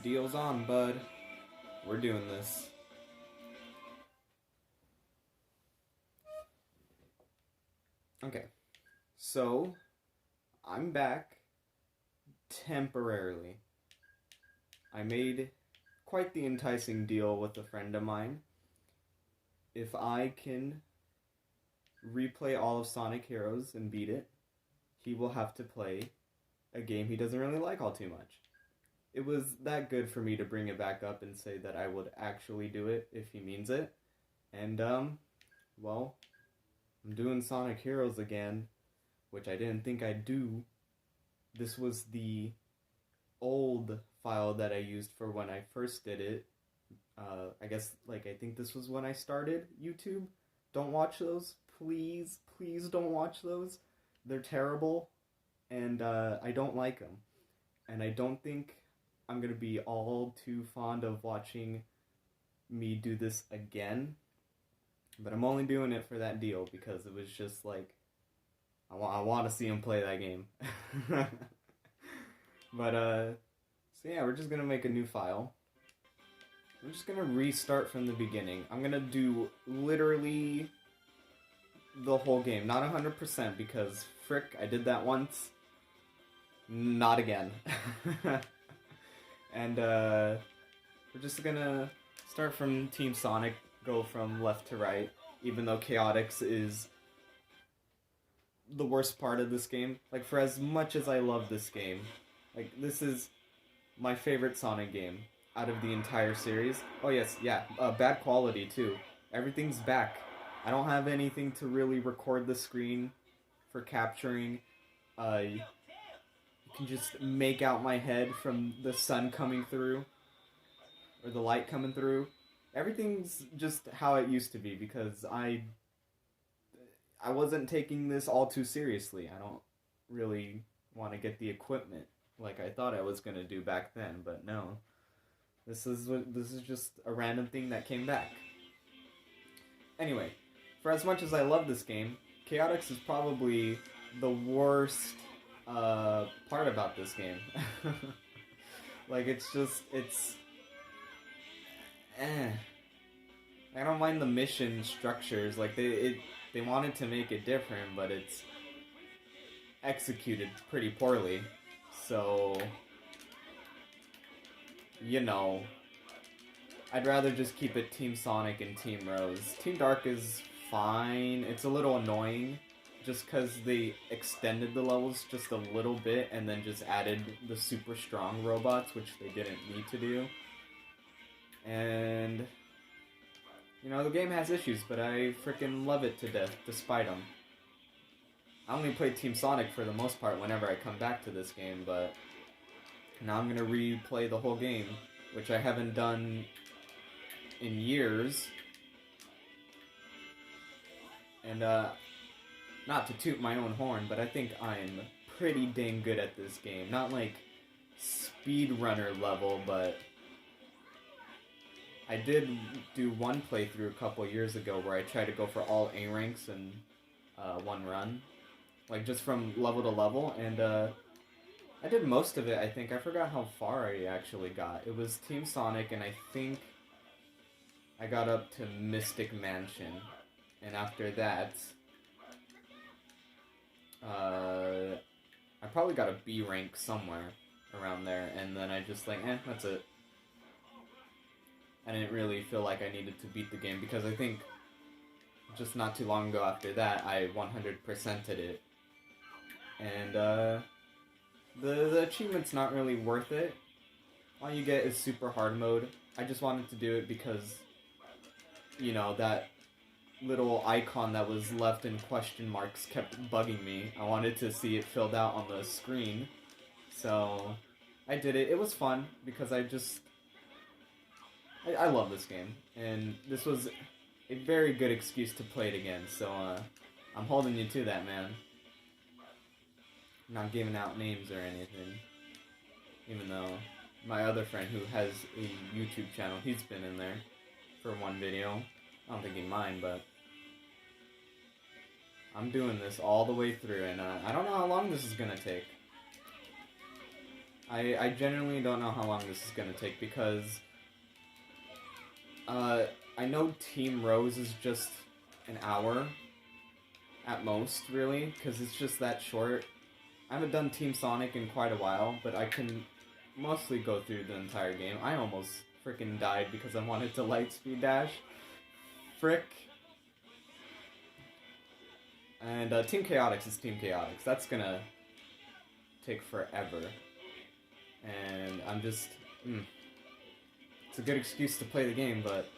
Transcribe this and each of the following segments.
Deal's on, bud. We're doing this. Okay. So, I'm back temporarily. I made quite the enticing deal with a friend of mine. If I can replay all of Sonic Heroes and beat it, he will have to play a game he doesn't really like all too much. It was that good for me to bring it back up and say that I would actually do it if he means it. And, well, I'm doing Sonic Heroes again, which I didn't think I'd do. This was the old file that I used for when I first did it. I guess, I think this was when I started YouTube. Don't watch those. Please, please don't watch those. They're terrible, and I don't like them. And I don't think I'm going to be all too fond of watching me do this again. But I'm only doing it for that deal because it was just I want to see him play that game. But, so yeah, we're just going to make a new file. I'm just going to restart from the beginning. I'm going to do literally the whole game. Not 100% because, frick, I did that once. Not again. And, we're just going to start from Team Sonic, go from left to right, even though Chaotix is the worst part of this game. For as much as I love this game, this is my favorite Sonic game out of the entire series. Oh yes, yeah, bad quality too. Everything's back. I don't have anything to really record the screen for capturing. You can just make out my head from the sun coming through, or the light coming through. Everything's just how it used to be because I wasn't taking this all too seriously. I don't really want to get the equipment like I thought I was gonna do back then, but no. This is just a random thing that came back. Anyway, for as much as I love this game, Chaotix is probably the worst part about this game. It's I don't mind the mission structures. They wanted to make it different, but it's executed pretty poorly. So, I'd rather just keep it Team Sonic and Team Rose. Team Dark is fine. It's a little annoying just because they extended the levels just a little bit and then just added the super strong robots, which they didn't need to do. And, the game has issues, but I freaking love it to death, despite them. I only play Team Sonic for the most part whenever I come back to this game, but now I'm going to replay the whole game, which I haven't done in years. And, not to toot my own horn, but I think I'm pretty dang good at this game. Not speedrunner level, but I did do one playthrough a couple years ago where I tried to go for all A ranks in one run. Just from level to level, and I did most of it, I think. I forgot how far I actually got. It was Team Sonic, and I think I got up to Mystic Mansion. And after that, I probably got a B rank somewhere around there, and then I just that's it. I didn't really feel like I needed to beat the game, because I think just not too long ago after that, I 100%ed it. And, the achievement's not really worth it. All you get is super hard mode. I just wanted to do it because, that little icon that was left in question marks kept bugging me. I wanted to see it filled out on the screen. So, I did it. It was fun because I love this game. And this was a very good excuse to play it again. So, I'm holding you to that, man. Not giving out names or anything. Even though my other friend who has a YouTube channel, he's been in there for one video. I don't think he'd mind, but I'm doing this all the way through, and I don't know how long this is gonna take. I genuinely don't know how long this is gonna take because I know Team Rose is just an hour at most, really, because it's just that short. I haven't done Team Sonic in quite a while, but I can mostly go through the entire game. I almost freaking died because I wanted to Lightspeed Dash. Frick. And Team Chaotix is Team Chaotix. That's gonna take forever. And I'm just... It's a good excuse to play the game, but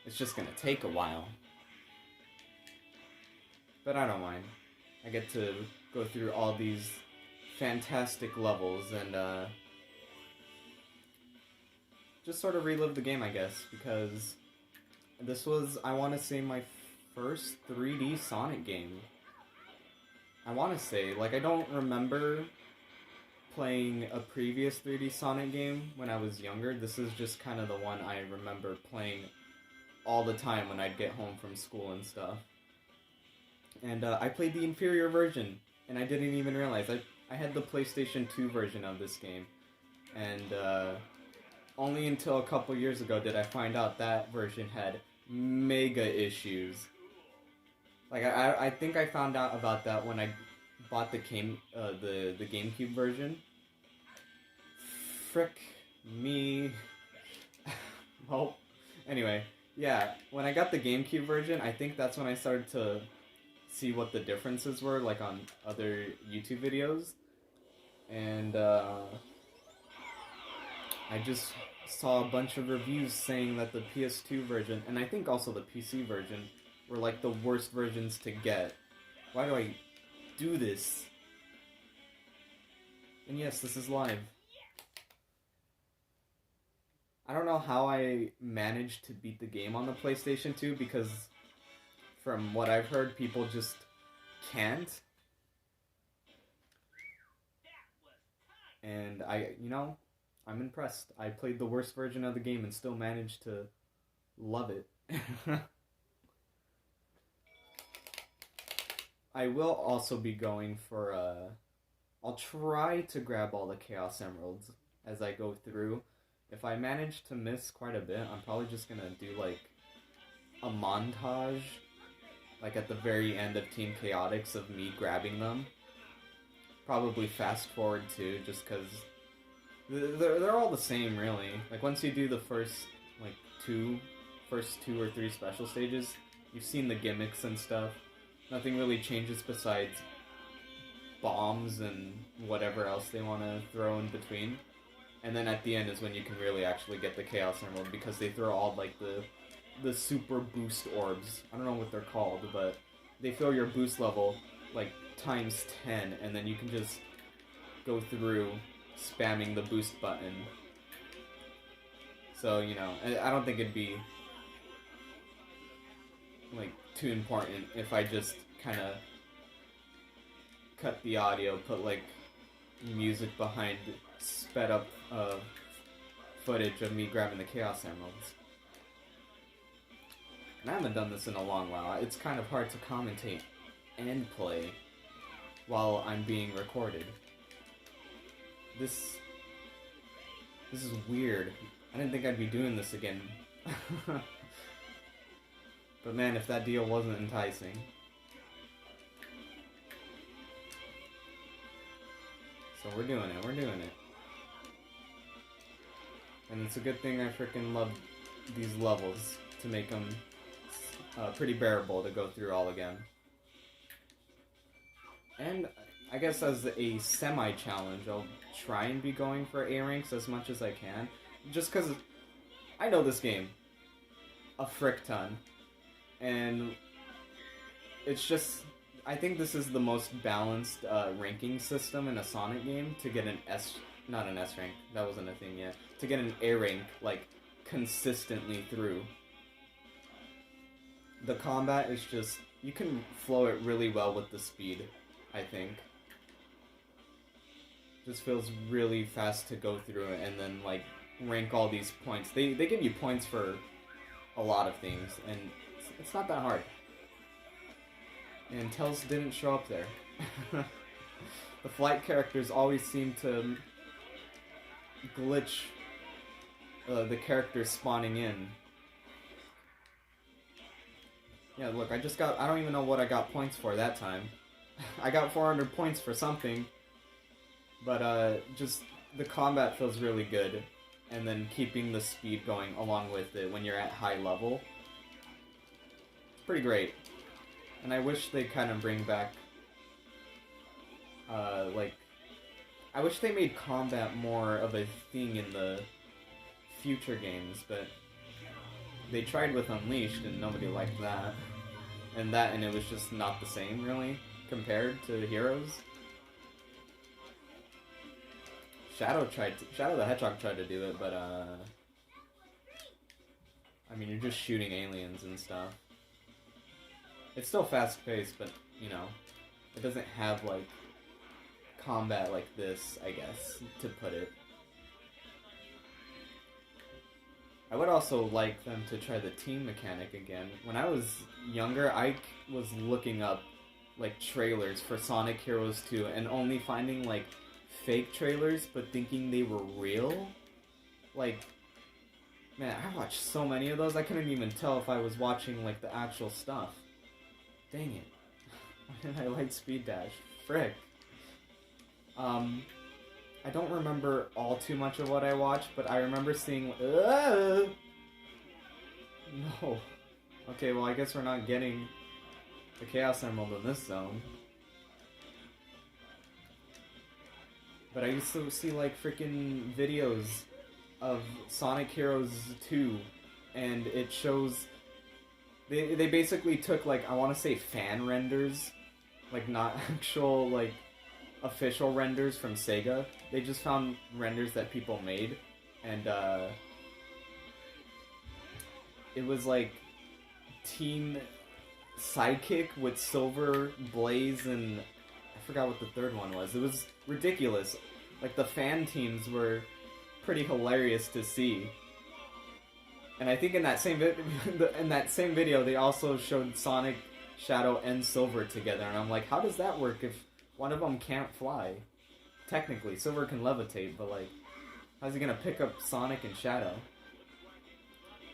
it's just gonna take a while. But I don't mind. I get to go through all these fantastic levels and just sort of relive the game, I guess, because this was, I want to say, my first 3D Sonic game. I want to say, like, I don't remember playing a previous 3D Sonic game when I was younger. This is just kind of the one I remember playing all the time when I'd get home from school and stuff. And I played the inferior version, and I didn't even realize. I had the PlayStation 2 version of this game, and only until a couple years ago did I find out that version had mega issues. Like, I think I found out about that when I bought the GameCube version. Frick me. Well, anyway, yeah, when I got the GameCube version, I think that's when I started to see what the differences were, like on other YouTube videos. And I just saw a bunch of reviews saying that the PS2 version, and I think also the PC version, were like the worst versions to get. Why do I do this? And yes, this is live. I don't know how I managed to beat the game on the PlayStation 2 because from what I've heard, people just can't. And I'm impressed. I played the worst version of the game and still managed to love it. I will also be going for, I'll try to grab all the Chaos Emeralds as I go through. If I manage to miss quite a bit, I'm probably just gonna do, like, a montage, like, at the very end of Team Chaotix of me grabbing them. Probably fast forward, too, just because they're all the same, really. Like, once you do the first two or three special stages, you've seen the gimmicks and stuff. Nothing really changes besides bombs and whatever else they want to throw in between. And then at the end is when you can really actually get the Chaos Emerald, because they throw all, like, the super boost orbs. I don't know what they're called, but they fill your boost level, like, times 10, and then you can just go through spamming the boost button. So, I don't think it'd be, like, too important if I just kind of cut the audio, put, like, music behind sped up footage of me grabbing the Chaos Emeralds. And I haven't done this in a long while. It's kind of hard to commentate and play while I'm being recorded. This is weird. I didn't think I'd be doing this again. But man, if that deal wasn't enticing. So we're doing it. And it's a good thing I freaking love these levels to make them pretty bearable to go through all again. And I guess as a semi-challenge, I'll try and be going for A ranks as much as I can. Just because I know this game a frick ton. And it's just, I think this is the most balanced ranking system in a Sonic game to get an not an S rank, that wasn't a thing yet, to get an A rank, like, consistently through. The combat is just, you can flow it really well with the speed, I think. Just feels really fast to go through it and then, like, rank all these points. They give you points for a lot of things, and it's not that hard. And Tails didn't show up there. The flight characters always seem to glitch the character spawning in. Yeah, look, I don't even know what I got points for that time. I got 400 points for something, but just the combat feels really good, and then keeping the speed going along with it when you're at high level. It's pretty great. And I wish they kind of bring back, like, I wish they made combat more of a thing in the future games, but they tried with Unleashed and nobody liked that. And it was just not the same, really, compared to Heroes. Shadow the Hedgehog tried to do it, but, I mean, you're just shooting aliens and stuff. It's still fast-paced, but, you know, it doesn't have, like, combat like this, I guess, to put it. I would also like them to try the team mechanic again. When I was younger, I was looking up, like, trailers for Sonic Heroes 2 and only finding, like, fake trailers, but thinking they were real. Like, man, I watched so many of those, I couldn't even tell if I was watching, like, the actual stuff. Dang it. Why did I like Speed Dash? Frick. I don't remember all too much of what I watched, but I remember seeing... No! Okay, well, I guess we're not getting the Chaos Emerald in this zone. But I used to see, like, freaking videos of Sonic Heroes 2, and it shows... They basically took, like, I want to say fan renders, like, not actual, like, official renders from Sega. They just found renders that people made, and it was like Team Sidekick with Silver, Blaze, and I forgot what the third one was. It was ridiculous. Like, the fan teams were pretty hilarious to see. And I think in that same video they also showed Sonic, Shadow, and Silver together, and I'm like, how does that work if one of them can't fly? Technically, Silver can levitate, but, like, how's he gonna pick up Sonic and Shadow?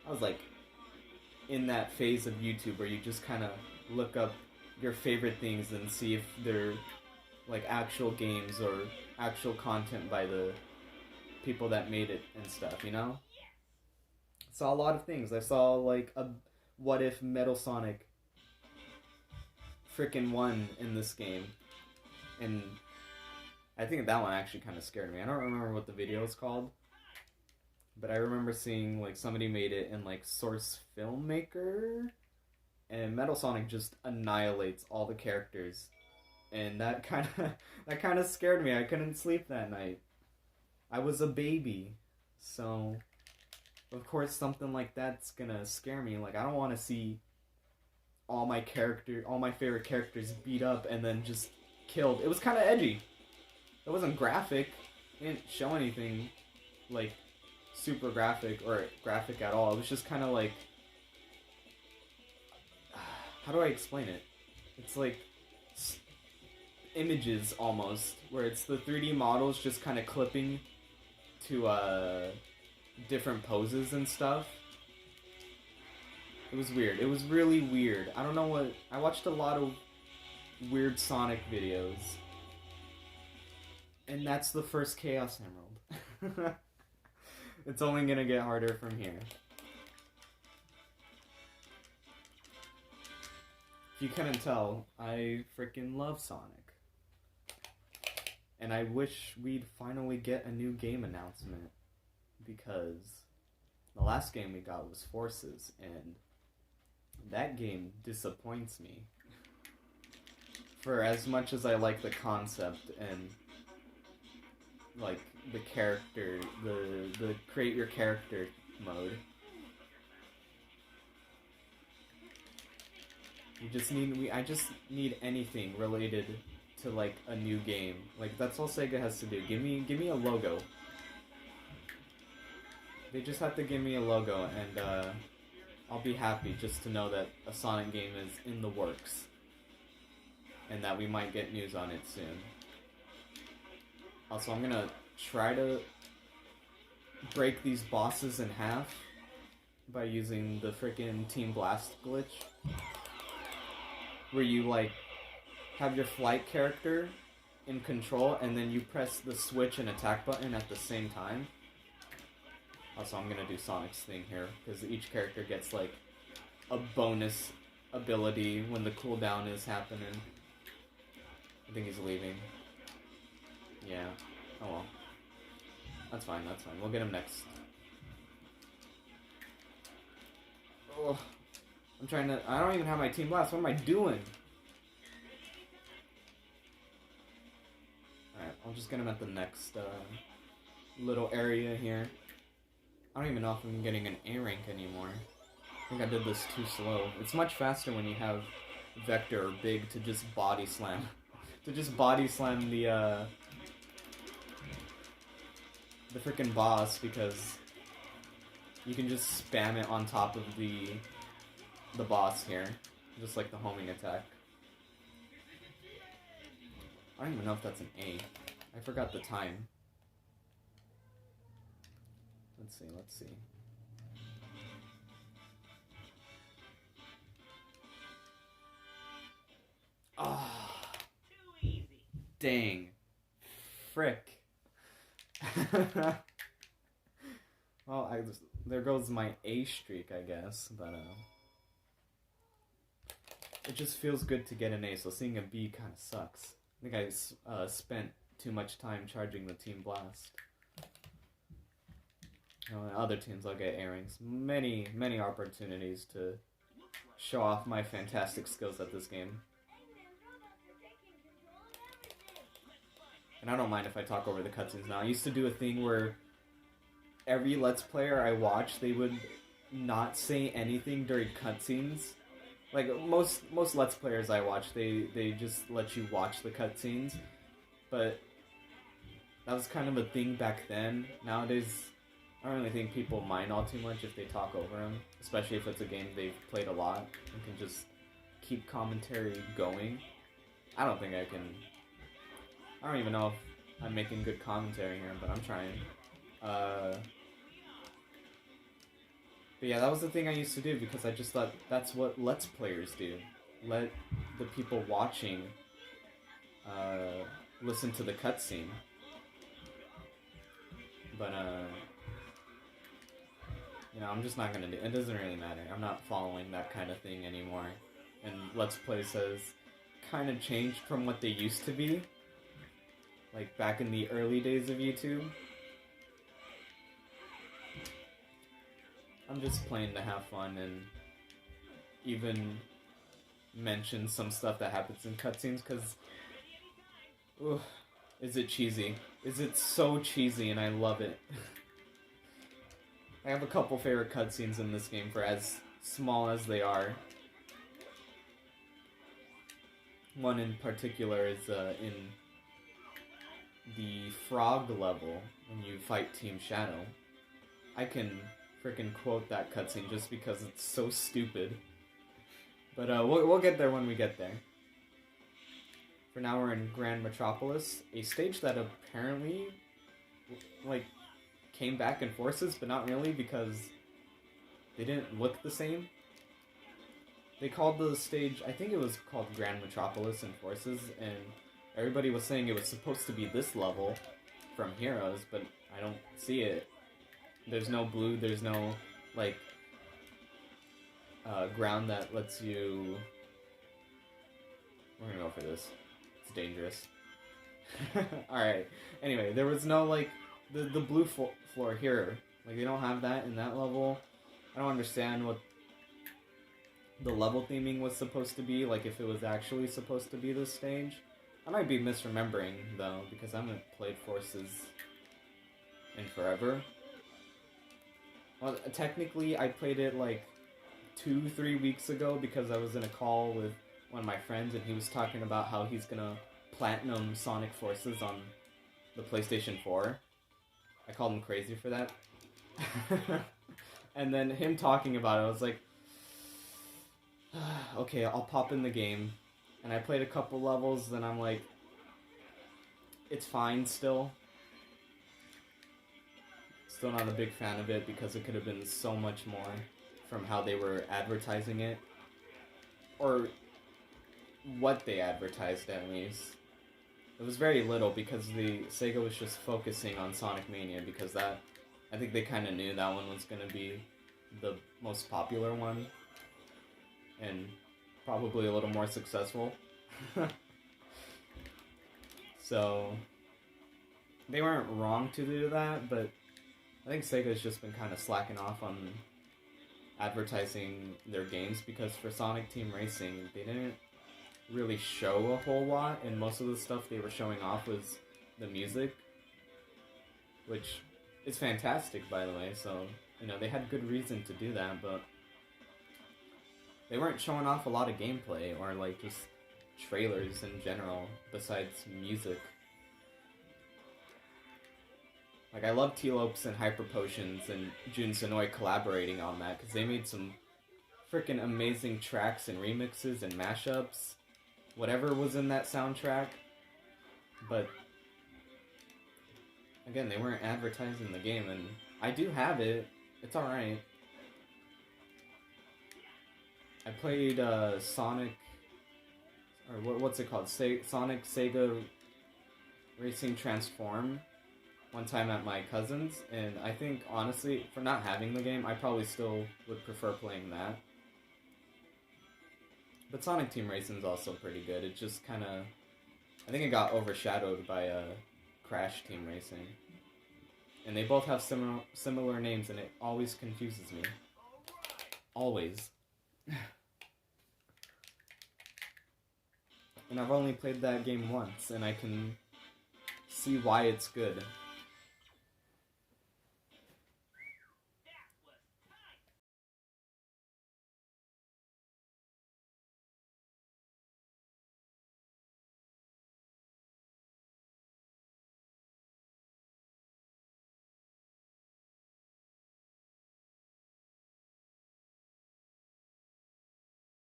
I was, like, in that phase of YouTube where you just kind of look up your favorite things and see if they're, like, actual games or actual content by the people that made it and stuff, you know? Saw a lot of things. I saw, like, a what if Metal Sonic frickin' won in this game. And I think that one actually kind of scared me. I don't remember what the video is called, but I remember seeing, like, somebody made it in, like, Source Filmmaker, and Metal Sonic just annihilates all the characters, and that kind of scared me. I couldn't sleep that night. I was a baby, so of course something like that's gonna scare me. Like, I don't want to see all my favorite characters beat up and then just killed. It was kind of edgy. It wasn't graphic. It didn't show anything, like, super graphic or graphic at all. It was just kind of like... How do I explain it? It's like images, almost, where it's the 3D models just kind of clipping to different poses and stuff. It was weird. It was really weird. I don't know what... I watched a lot of weird Sonic videos. And that's the first Chaos Emerald. It's only gonna get harder from here. If you couldn't tell, I freaking love Sonic. And I wish we'd finally get a new game announcement, because the last game we got was Forces, and that game disappoints me. For as much as I like the concept and, like, the character, the create your character mode, I just need anything related to, like, a new game. Like, that's all Sega has to do. Give me a logo. They just have to give me a logo, and I'll be happy just to know that a Sonic game is in the works, and that we might get news on it soon. Also, I'm gonna try to break these bosses in half by using the freaking Team Blast glitch, where you like have your flight character in control and then you press the switch and attack button at the same time. Also, I'm gonna do Sonic's thing here because each character gets like a bonus ability when the cooldown is happening. I think he's leaving. Yeah. Oh well. That's fine, that's fine. We'll get him next. Oh, I'm trying to... I don't even have my Team Blast. What am I doing? Alright, I'll just get him at the next little area here. I don't even know if I'm getting an A rank anymore. I think I did this too slow. It's much faster when you have Vector or Big to just body slam. To just body slam the freaking boss, because you can just spam it on top of the boss here, just like the homing attack. I don't even know if that's an A. I forgot the time. Let's see, let's see. Ah, too easy. Dang. Frick. Well, there goes my A streak, I guess, but it just feels good to get an A, so seeing a B kind of sucks. I think I spent too much time charging the Team Blast. You know, other teams I'll get A ranks. Many, many opportunities to show off my fantastic skills at this game. And I don't mind if I talk over the cutscenes now. I used to do a thing where every Let's Player I watched, they would not say anything during cutscenes. Like, most Let's Players I watch, they just let you watch the cutscenes. But that was kind of a thing back then. Nowadays, I don't really think people mind all too much if they talk over them. Especially if it's a game they've played a lot and can just keep commentary going. I don't think I can... I don't even know if I'm making good commentary here, but I'm trying. But yeah, that was the thing I used to do because I just thought that's what Let's Players do. Let the people watching listen to the cutscene. But, you know, I'm just not gonna do it. It doesn't really matter. I'm not following that kind of thing anymore. And Let's Plays has kind of changed from what they used to be. Like back in the early days of YouTube. I'm just playing to have fun and even mention some stuff that happens in cutscenes because, is it cheesy? Is it so cheesy and I love it? I have a couple favorite cutscenes in this game for as small as they are. One in particular is in the frog level when you fight Team Shadow. I can freaking quote that cutscene just because it's so stupid. But we'll get there when we get there. For now we're in Grand Metropolis, a stage that apparently like came back in Forces, but not really because they didn't look the same. They called the stage, I think it was called Grand Metropolis in Forces, and everybody was saying it was supposed to be this level from Heroes, but I don't see it. There's no blue, there's no, like, ground that lets you... We're gonna go for this. It's dangerous. Alright. Anyway, there was no, like, the blue floor here. Like, they don't have that in that level. I don't understand what the level theming was supposed to be, like if it was actually supposed to be this stage. I might be misremembering, though, because I haven't played Forces in forever. Well, technically, I played it, like, 2-3 weeks ago because I was in a call with one of my friends, and he was talking about how he's gonna platinum Sonic Forces on the PlayStation 4. I called him crazy for that. And then him talking about it, I was like, okay, I'll pop in the game. And I played a couple levels, and I'm like, it's fine still. Still not a big fan of it because it could have been so much more from how they were advertising it. Or what they advertised, at least. It was very little because Sega was just focusing on Sonic Mania because that... I think they kind of knew that one was going to be the most popular one. And probably a little more successful. So... they weren't wrong to do that, but I think Sega's just been kind of slacking off on advertising their games because for Sonic Team Racing, they didn't really show a whole lot, and most of the stuff they were showing off was the music, which is fantastic, by the way, so, you know, they had good reason to do that, but they weren't showing off a lot of gameplay or, like, just trailers in general, besides music. Like, I love T-Lopes and Hyper Potions and Jun Senoi collaborating on that, because they made some freaking amazing tracks and remixes and mashups. Whatever was in that soundtrack. But, again, they weren't advertising the game, and I do have it. It's alright. I played Sonic, or what's it called? Sonic Sega Racing Transform one time at my cousin's, and I think, honestly, for not having the game, I probably still would prefer playing that. But Sonic Team Racing is also pretty good. It just kind of... I think it got overshadowed by Crash Team Racing. And they both have similar names, and it always confuses me. Always. And I've only played that game once, and I can see why it's good.